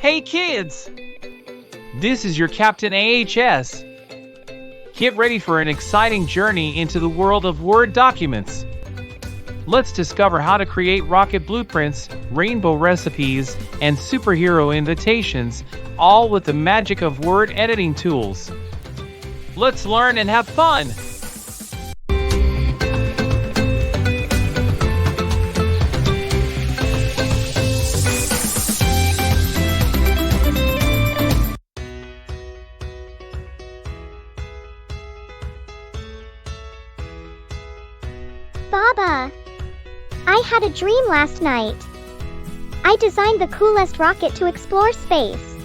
Hey kids! This is your Captain AHS. Get ready for an exciting journey into the world of Word documents. Let's discover how to create rocket blueprints, rainbow recipes, and superhero invitations, all with the magic of Word editing tools. Let's learn and have fun! Baba, I had a dream last night. I designed the coolest rocket to explore space.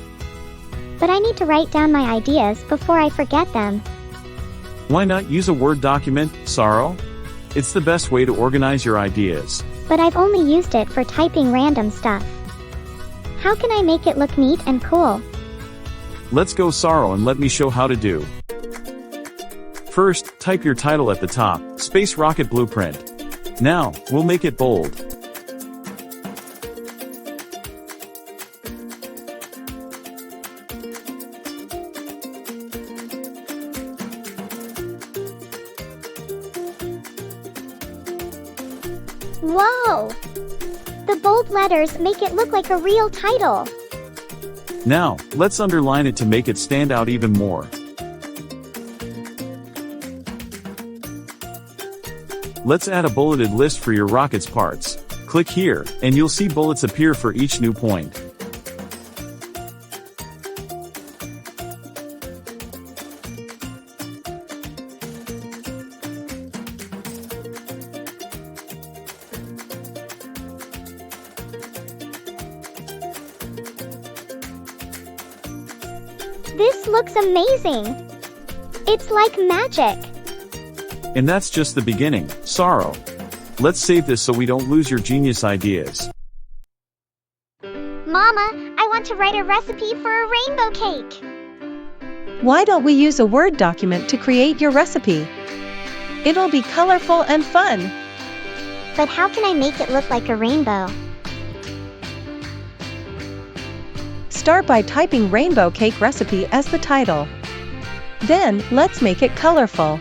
But I need to write down my ideas before I forget them. Why not use a Word document, Saro? It's the best way to organize your ideas. But I've only used it for typing random stuff. How can I make it look neat and cool? Let's go, Saro, and let me show how to do. First, type your title at the top, Space Rocket Blueprint. Now, we'll make it bold. Whoa! The bold letters make it look like a real title. Now, let's underline it to make it stand out even more. Let's add a bulleted list for your rocket's parts. Click here, and you'll see bullets appear for each new point. This looks amazing! It's like magic! And that's just the beginning, Saro. Let's save this so we don't lose your genius ideas. Mama, I want to write a recipe for a rainbow cake. Why don't we use a Word document to create your recipe? It'll be colorful and fun. But how can I make it look like a rainbow? Start by typing rainbow cake recipe as the title. Then, let's make it colorful.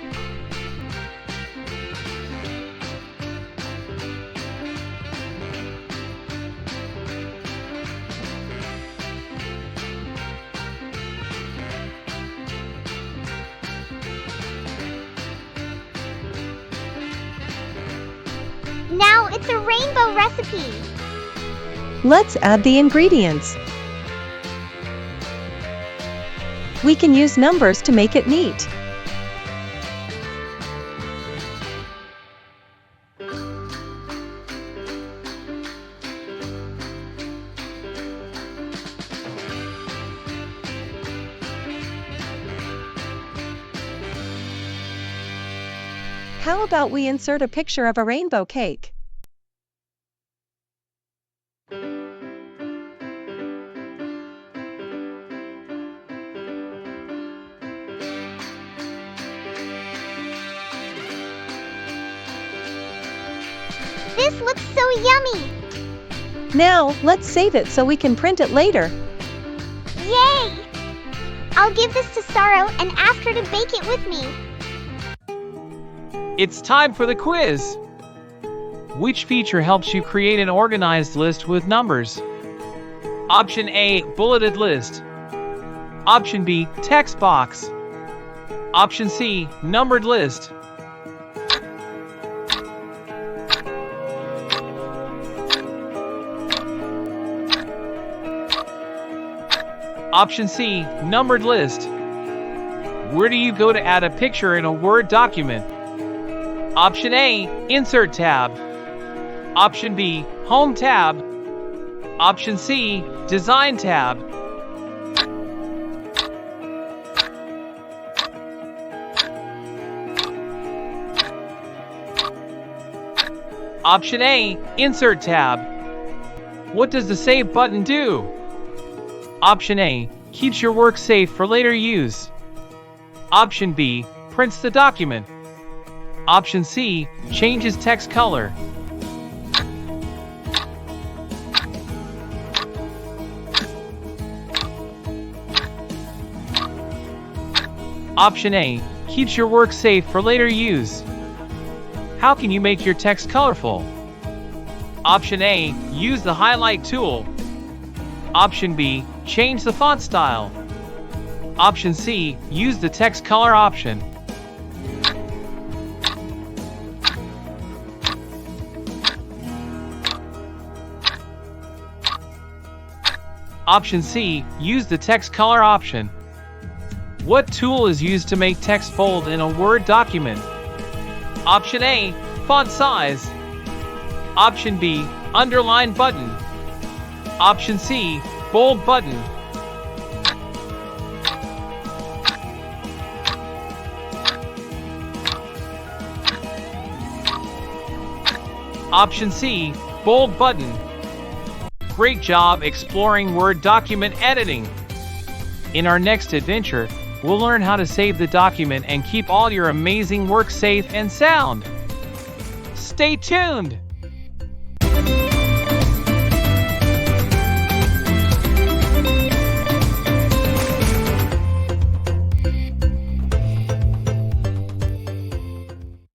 Now it's a rainbow recipe! Let's add the ingredients. We can use numbers to make it neat. How about we insert a picture of a rainbow cake? This looks so yummy! Now, let's save it so we can print it later. Yay! I'll give this to Saro and ask her to bake it with me. It's time for the quiz! Which feature helps you create an organized list with numbers? Option A, bulleted list. Option B, text box. Option C, numbered list. Option C, numbered list. Where do you go to add a picture in a Word document? Option A, Insert tab. Option B, Home tab. Option C, Design tab. Option A, Insert tab. What does the Save button do? Option A, keeps your work safe for later use. Option B, prints the document. Option C, changes text color. Option A keeps your work safe for later use. How can you make your text colorful? Option A, use the highlight tool. Option B, change the font style. Option C, use the text color option. Option C, use the text color option. What tool is used to make text bold in a Word document? Option A, font size. Option B, underline button. Option C, bold button. Option C, bold button. Great job exploring Word document editing. In our next adventure, we'll learn how to save the document and keep all your amazing work safe and sound. Stay tuned!